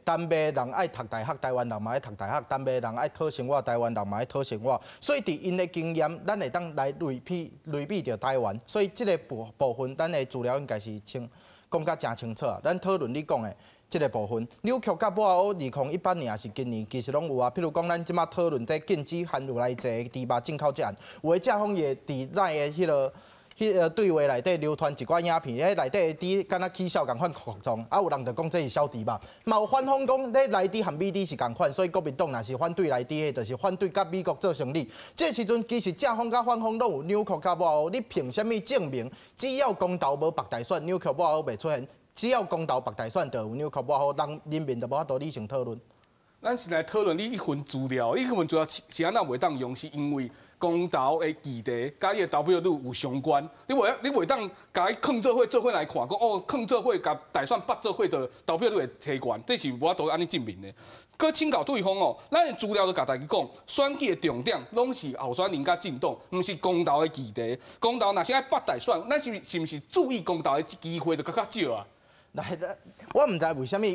人爱读大学，台湾人嘛爱读大学；南北人爱讨生活，台湾人嘛爱讨生活。所以伫因的经验，咱会当来类比着台湾。所以即个部分，咱的资料应该是讲甲真清楚啊！咱讨论你讲的即个部分，扭曲甲我后2018年也是今年，其实拢有啊。譬如讲，咱即马讨论在禁止含有来济猪肉进口这案，有的正方也伫咱的迄个对话内底流传一寡影片，迄内底的猪敢若起笑共款服装，啊有人就讲这是小猪肉，嘛有反方讲咧内底含美猪是共款，所以国民党若是反对内底的，就是反对甲美国做生意。这时阵其实正方甲反方拢有扭曲甲我后，你凭啥物证明？只要公投无白大选，扭曲我后袂出现。只要公投白大选，就有扭曲我后，人民就无法度理性讨论。咱是来讨论你一份资料，一份资料是安怎袂当用，是因为公投的议题甲伊的投票率有相关。你袂当甲伊放做伙来看，讲哦，放做伙甲大选bắt做伙的投票率会提悬，这是无法度安尼证明的。佮请教对方哦，咱的资料都甲大家讲，选举的重点拢是候选人甲政党，毋是公投的议题。公投若是爱bắt大选，咱是毋是注意公投的机会就较少啊？来，我唔知为什么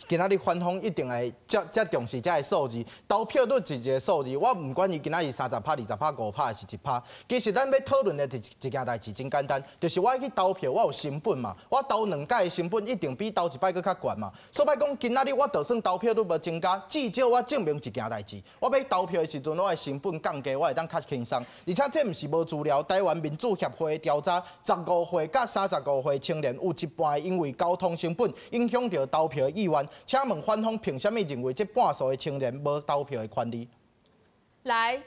今仔日反方一定会遮重视遮个数字，投票率是一个数字，我唔管伊今仔日30%、20%、5%还是1%，其实咱要讨论的一件代志真简单，就是我去投票，我有成本嘛，我投2届的成本一定比投1摆搁较悬嘛。所以讲今仔日我就算投票率无增加，至少我证明一件代志，我要投票的时阵，我的成本降低，我会当较轻松。而且这毋是无资料，台湾民主协会调查，15岁甲35岁青年有一半因为交通成本影响到投票的意愿，请问反方凭什么认为这半数的青年无投票的权利？来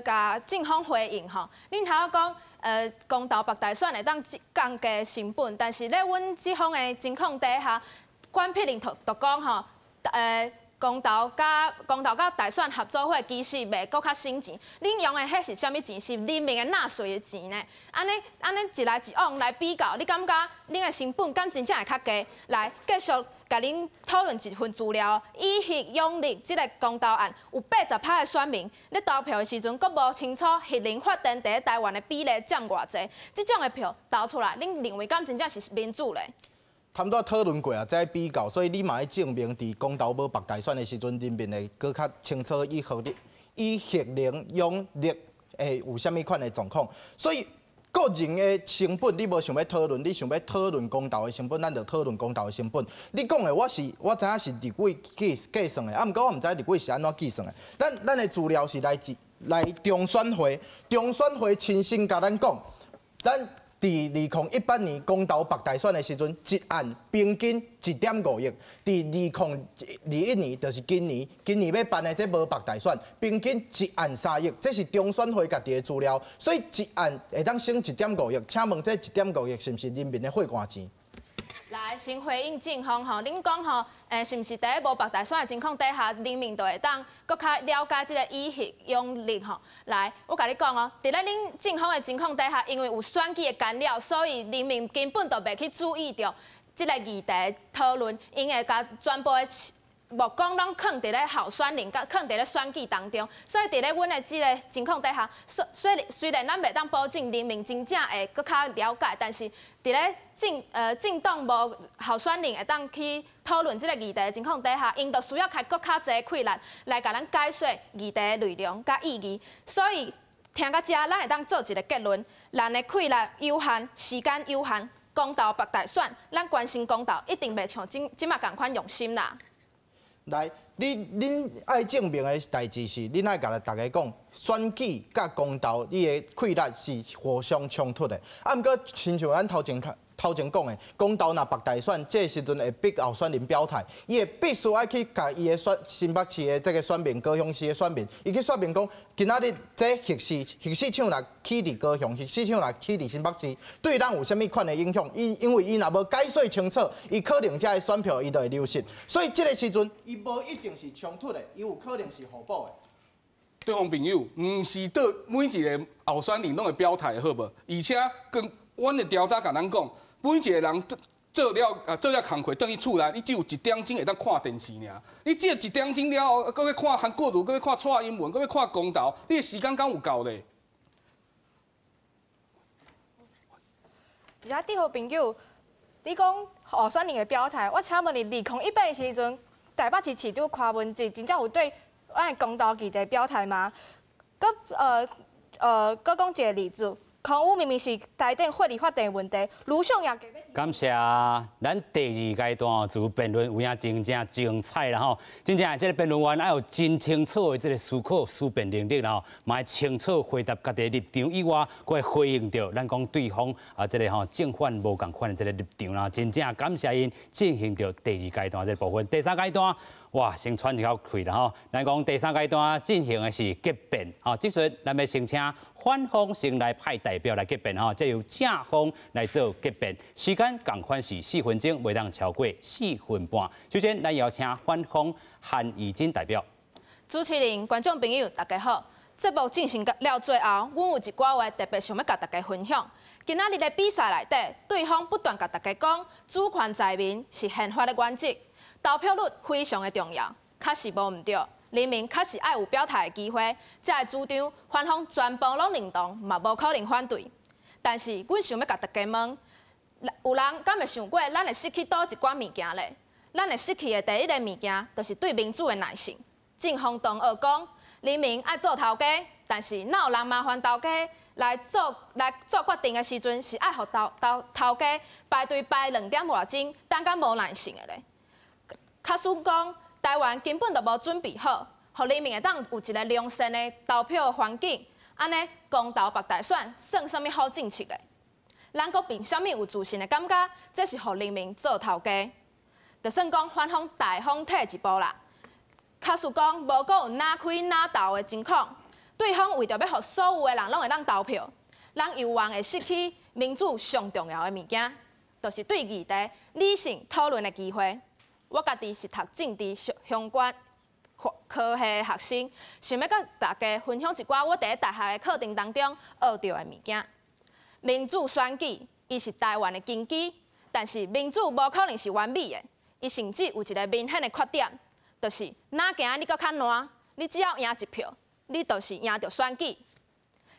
甲政府回应吼，恁头讲公投白大选会当降低成本，但是咧阮这方的情况底下，管碧玲就讲吼，公投甲大选合作伙其实袂搁较省钱，恁用的迄是啥物钱？是人民的纳税的钱呢？安尼一来一往来比较，你感觉恁的成本敢真正会较低？来继续甲恁讨论一份资料，以核养力这个公投案有80%的选民咧投票的时阵，阁无清楚核能发电伫台湾的比例占偌济，这种的票投出来，恁认为敢真正是民主咧？他们都讨论过啊，再比较，所以你嘛要证明，伫公投无白大选的时阵，人民会搁较清楚以核能用力会有啥物款的状况。所以个人的成本你无想要讨论，你想要讨论公投的成本，咱就讨论公投的成本。你讲的我知影是立委计算的，毋过我毋知立委是安怎计算的。咱的资料是来中选会亲身甲咱讲，咱。伫2018年公投白大选的时阵，一案平均1.5亿；伫2021年，就是今年要办的这无白大选，平均一案3亿，这是中选会家己的资料，所以一案会当省1.5亿。请问这1.5亿是毋是人民的血汗钱？来，先回应政方吼，恁讲吼，是毋是第一无白大选的情况底下，人民就会当搁较了解这个以核用力吼？来，我甲你讲哦，伫咧恁政方的情况底下，因为有选举的干扰，所以人民根本就袂去注意到这个议题讨论，因会甲全部的目光拢放伫咧候选人，甲放伫咧选举当中，所以伫咧阮的即个情况底下，虽然咱袂当保证人民真正会搁较了解，但是伫咧政党无候选人会当去讨论即个议题的情况底下，因就需要开搁较侪困难来甲咱解说议题的内容甲意义。所以听到遮，咱会当做一个结论：咱的困难有限，时间有限，公投白大选，咱关心公投一定袂像即马共款用心啦。来，恁爱证明的代志是，恁爱甲大家讲，选举甲公投，你的困难是互相冲突的。毋过，亲像咱头前讲的，公投若白大选，这时阵会逼候选人表态，伊会必须要去甲伊的新北市的这个选民、高雄市的选民，伊去说明讲，今仔日这核试场若起伫高雄，核试场若起伫新北市，对咱有啥物款的影响？因为伊若无解说清楚，伊可能遮的选票伊就会流失。所以这个时阵，伊无一定是冲突的，伊有可能是互补的。对方朋友，毋是对每一个候选人拢会表态，好无？而且跟阮的调查甲咱讲。每一个人做了工课，倒去厝内，你只有1点钟会当看电视尔。你只有1点钟了后，搁要看韩国语，搁要看蔡英文，搁要看公投，你的时间敢有够咧？而且地方朋友，你讲候选人的表态，我请问你，2018的时阵，台北市市长柯文哲真正有对咱公投议题表态吗？搁搁讲一个例子。空污明明是台电火力发电问题，卢秀阳感谢咱第2阶段自辩论有影真正精彩啦吼，真正这个辩论员要有真清楚的这个思考思辨能力啦吼，嘛要清楚回答家己立场以外，佫会回应到咱讲对方这个吼正反无共款的这个立场啦，真正感谢因进行到第2阶段这个部分，第3阶段。哇，先喘一口气啦吼！咱讲第3阶段进行的是结辩，吼，即阵咱要先请反方先来派代表来结辩，吼，再由正方来做结辩。时间共款是4分钟，袂当超过4分半。首先，咱邀请反方韩怡菁代表。主持人、观众朋友，大家好！节目进行了最后，阮有一寡话特别想要甲大家分享。今仔日的比赛内底，对方不断甲大家讲，主权在民是宪法的原则。投票率非常的重要，确实无毋对，人民确实爱有表态的机会，才会主张反方全部拢认同，嘛无可能反对。但是，阮想要甲大家问，有人敢会想过，咱会失去倒一寡物件咧？咱会失去的第一个物件，就是对民主的耐性。正方同学讲，人民爱做头家，但是哪有人麻烦头家来做决定的时阵，是爱互头家排队排2点外钟，等甲无耐性的咧？卡使讲，台湾根本就无准备好，互人民会当有一个良善的投票环境，安尼公投白大选算什么好政策咧？咱国凭什么有自信的感觉，这是互人民做头家？就算讲反方大方退一步啦，卡使讲无阁有哪开哪投的情况，对方为着要互所有的人拢会当投票，咱有望会失去民主上重要的物件，就是对议题理性讨论的机会。我家己是读政治相关科系的学生，想要甲大家分享一寡我伫大学的课程当中学到的物件。民主选举，伊是台湾的根基，但是民主无可能是完美的，伊甚至有一个明显的缺点，就是哪行你搁较烂，你只要赢1票，你就是赢着选举。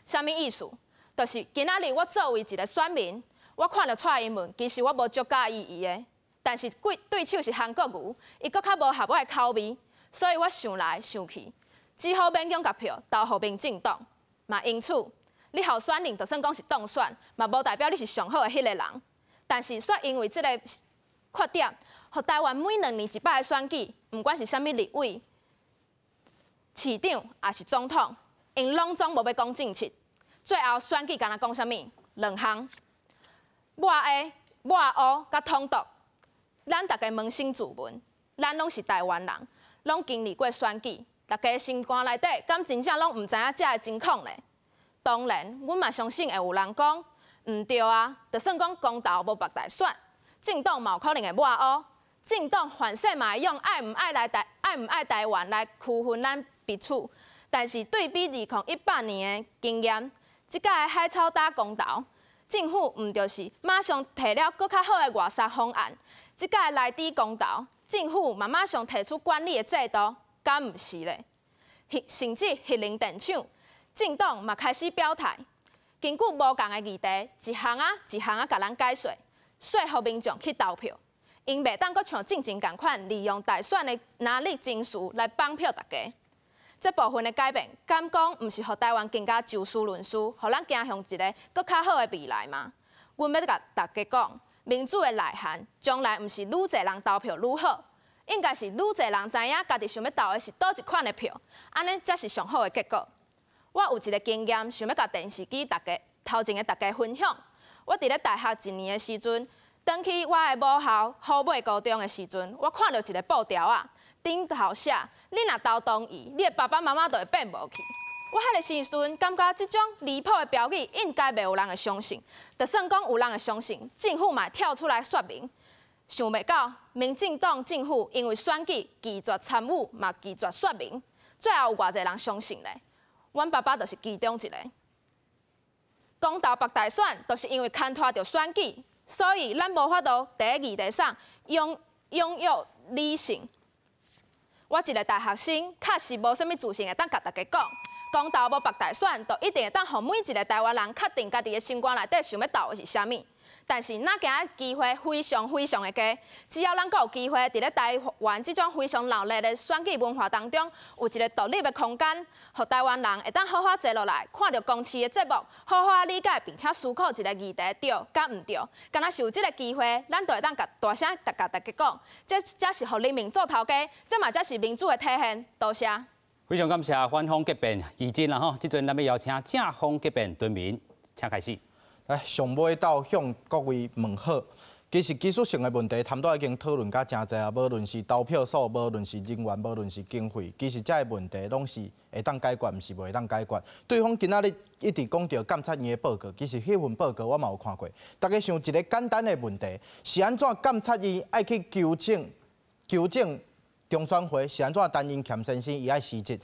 啥物意思？就是今仔日我作为一个选民，我看到蔡英文，其实我无足介意伊的。但是对手是韩国瑜，伊搁较无合我的口味，所以我想来想去，只好勉强甲票投互民进党。嘛因此，你候选人就算讲是当选，嘛无代表你是上好的迄个人。但是却因为这个缺点，互台湾每2年1摆的选举，不管是啥物立委、市长还是总统，因拢总无要讲政策，最后选举敢若讲啥物2项：抹A、抹乌甲统独。咱大家扪心自问，咱拢是台湾人，拢经历过选举，大家心肝内底，敢真正拢毋知影这个情况咧？当然，阮嘛相信会有人讲，毋对啊，就算讲公投无白大选，政党嘛有可能会抹乌，政党反正嘛会用爱毋爱台湾来区分咱彼此。但是对比2018年的经验，即届海草打公投，政府毋就是马上提了搁较好的外杀方案？即届内底公投，政府嘛马上提出管理的制度，敢毋是咧？甚至核能电厂，政党嘛开始表态，根据无共的议题，一项啊甲咱解说互民众去投票，因袂当阁像进前共款利用大选的拿力情绪来绑票大家。这部分的改变，敢讲毋是互台湾更加就事论事，互咱走向一个搁较好的未来吗？阮要甲大家讲。民主的内涵，将来毋是愈侪人投票愈好，应该是愈侪人知影家己想要投的是倒一款的票，安尼才是上好的结果。我有一个经验，想要甲电视机头前的大家分享。我伫咧大学1年的时阵，转去我的母校虎尾高中的时阵，我看到一个布条啊，顶头写：你若投同意，你的爸爸妈妈就会变无去。我迄个时阵感觉即种离谱的标语应该袂有人会相信，就算讲有人会相信，政府嘛跳出来说明，想袂到民进党政府因为选举拒绝参与，嘛拒绝说明，最后有偌侪人相信咧？阮爸爸就是其中一个。公投白大选，就是因为牵拖着选举，所以咱无法度第一议题上拥有理性。我一个大学生，确实无啥物自信会当甲大家讲。公投无白大选，就一定会当互每一个台湾人确定家己的心肝内底想要投的是啥物。但是，咱今仔机会非常的低，只要咱有机会伫咧台湾这种非常闹热的选举文化当中，有一个独立的空间，互台湾人会当好好坐落来，看到公视的节目，好好理解并且思考一个议题对甲毋对。敢若是有这个机会，咱就会当大声甲大家讲，这才是互人民做头家，这嘛才是民主的体现。多谢。非常感谢反方结辩怡菁啦吼，即阵咱要邀请正方结辩敦民，请开始。来，上尾到向各位问好。其实技术性的问题，谈到已经讨论甲真侪啊，无论是投票数，无论是人员，无论是经费，其实这个问题拢是会当解决，毋是袂当解决。对方今仔日一直讲到监察院的报告，其实迄份报告我嘛有看过。大家想一个简单的问题，是安怎监察院爱去纠正中选会，是安怎担任欠先生伊爱辞职？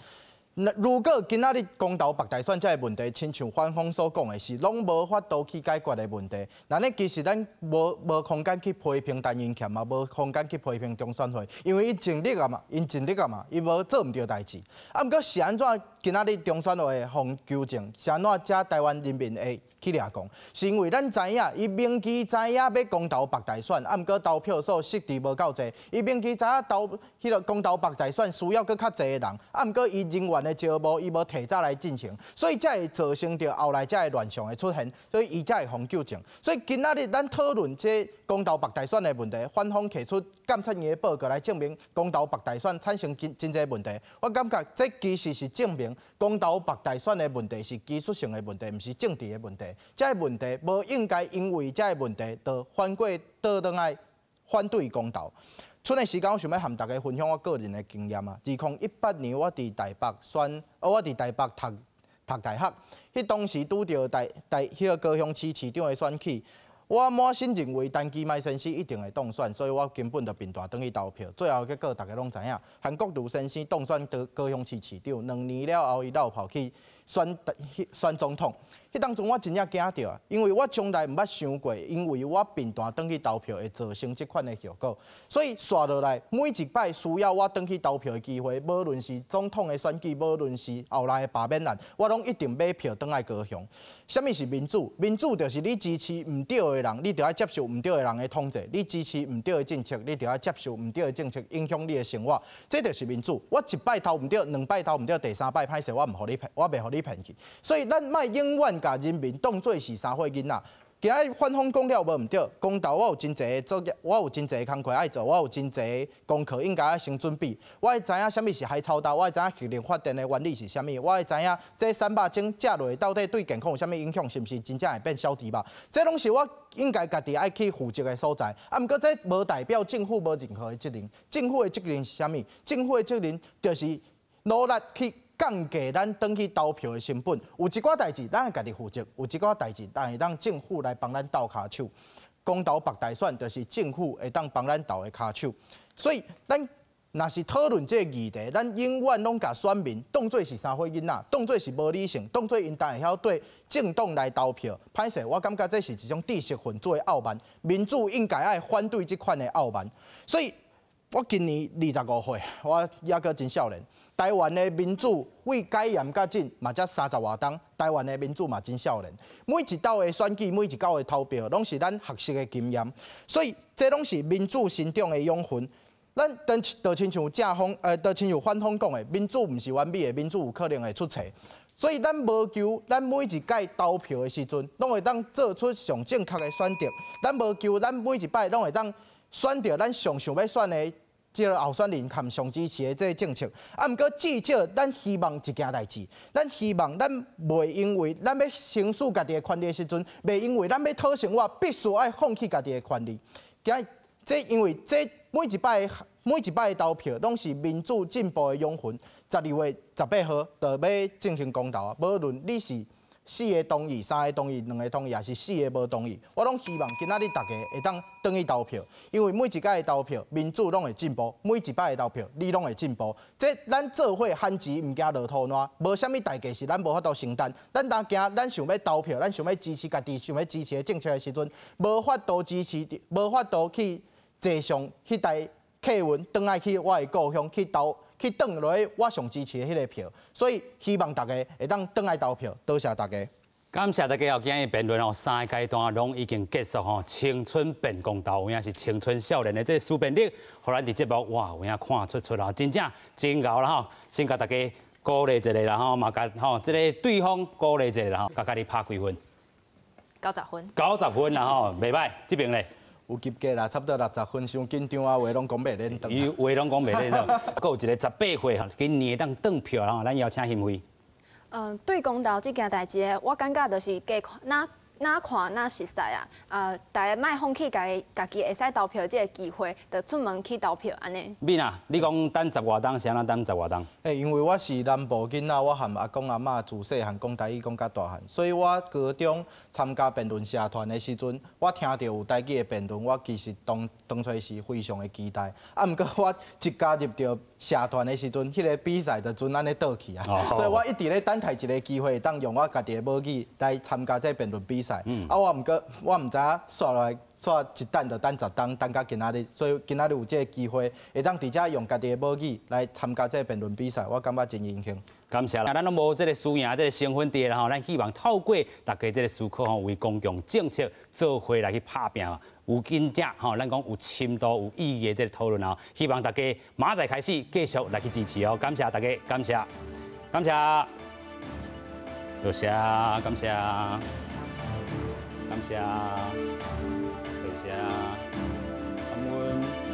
那如果今仔日公投白大选这个问题，亲像反方所讲的是，拢无法度去解决的问题，那呢其实咱无空间去批评陈英俭，嘛无空间去批评中选会，因为伊尽力啊嘛，伊无做毋对代志。啊，毋过是安怎今仔日中选会互纠正，是安怎遮台湾人民会去掠讲？是因为咱知影，伊明知知影要公投白大选，啊，毋过投票数实质无够济，伊明知知影公投白大选需要搁较济的人，啊，毋过伊人员的招募伊无提早来进行，所以才会造成着后来才会乱象的出现，所以伊才会互纠正。所以今仔日咱讨论这公投白大选的问题，反方提出监察院的报告来证明公投白大选产生真侪问题，我感觉这其实是证明公投白大选的问题是技术性的问题，毋是政治的问题。这个问题无应该因为这个问题，就反过倒转来反对公投。剩的时间，我想要和大家分享我个人的经验啊。2018年我伫台北读大学，迄当时拄着迄个高雄市市长的选举，我满心认为陈其迈先生一定会当选，所以我根本就并大登去投票。最后结果大家拢知影，韩国瑜先生当选高雄市市长，2年了后伊落跑去选总统。迄当中我真正惊到啊，因为我从来毋捌想过，因为我并大登去投票会造成即款的效果。所以刷落来，每一摆需要我登去投票的机会，无论是总统的选举，无论是后来的罢免案，我拢一定买票登来高雄。什么是民主？民主就是你支持唔对的人，你就要接受唔对的人的统治；你支持唔对的政策，你就要接受唔对的政策影响你的生活。这就是民主。我一摆投唔对，2摆投唔对，第3摆歹势，我袂互你骗去。所以咱莫永远甲人民当作是三岁囡仔。今仔反方讲了无毋对，公投我有真侪作业，我有真侪工课爱做，我有真侪功课应该要先准备。我会知影什么是海草豆，我会知影核能发电的原理是啥物，我会知影这3肉钟食落到底对健康有啥物影响，是毋是真正会变小猪肉？这拢是我应该家己爱去负责的所在。啊，毋过这无代表政府无任何的责任。政府的责任是啥物？政府的责任就是努力去降低咱登去投票的成本，有一寡代志咱会家己负责，有一寡代志但会当政府来帮咱斗骹手。公投白大选就是政府会当帮咱斗的骹手，所以咱若是讨论这个议题，咱永远拢甲选民当作是三岁囡仔，当作是无理性，当作因但会晓对政党来投票。歹势，我感觉这是一种知识分子的傲慢，民主应该爱反对这款的傲慢。所以，我今年25岁，我也阁真少年。台湾的民主为改严较紧，嘛才30外冬。台湾的民主嘛真少年，每一道的选举，每一道的投票，拢是咱学习的经验。所以，这拢是民主成长的养分。咱就亲像就亲像反方讲的，民主毋是完美的，民主有可能会出错。所以，咱无求咱每一届投票的时阵，拢会当做出上正确的选择。咱无求咱每一摆拢会当选择咱上想要选的。即个候选人含上支持的这个政策，啊，毋过至少咱希望一件代志，咱希望咱袂因为咱要行使家己的权利的时阵，袂因为咱要讨生活，必须爱放弃家己的权利。因为这每一摆的投票，拢是民主进步的养分。12月18号就要进行公投啊，无论你是4个同意、3个同意、2个同意，还是4个无同意，我拢希望今仔日大家会当转去投票，因为每一届的投票，民主拢会进步；每一摆的投票，你拢会进步。这咱做伙限钱唔惊落土烂，无啥物代价是咱无法度承担。咱当惊咱想要投票，咱想要支持家己想要支持的政策的时阵，无法度支持，无法度去坐上迄台客运，转来去我的故乡去转落去我上支持的迄个票，所以希望大家会当转来投票，多谢大家。感谢大家哦，今日辩论3个阶段拢已经结束吼，青春变公投，有影是青春少年的这苏辩力，互咱伫节目哇有影看出啦，真正真牛啦吼，先甲大家鼓励一下啦吼，嘛甲吼这个对方鼓励一下啦吼，甲家己拍几分？90分。90分啦吼，袂歹，这边咧。有及格啦，差不多60分，伤紧张啊，话拢讲袂认得。伊话拢讲袂认得，佫有一个18岁吼，今年当转票啦吼，咱邀请欣慰。对公投这件代志，我感觉就是哪看哪实在啊，大家莫放弃家己会使投票这个机会，就出门去投票安尼。敏啊，你讲等10外冬，谁人等10外冬？因为我是南部囡仔，我和阿公阿嬷自细汉讲台语讲甲大汉，所以我高中参加辩论社团的时阵，我听到有台语的辩论，我其实当初是非常的期待。啊，毋过我一加入到社团的时阵，迄个比赛就准安尼倒去啊，所以我一直咧等待一个机会，当用我家己的母语来参加这辩论比赛。啊，我毋知影刷落来。煞一等就等10冬，等到今仔日，所以今仔日有这个机会，会当直接用家己的母语来参加这个辩论比赛，我感觉真荣幸。感谢啦，咱拢无这个输赢，这个身份地啦吼，咱希望透过大家这个思考吼，为公共政策做伙来去拍拼，有真正吼，咱讲有深度、有意义的这个讨论吼，希望大家明仔开始继续来去支持哦，感谢大家，感谢，多谢，感谢，感谢。感恩。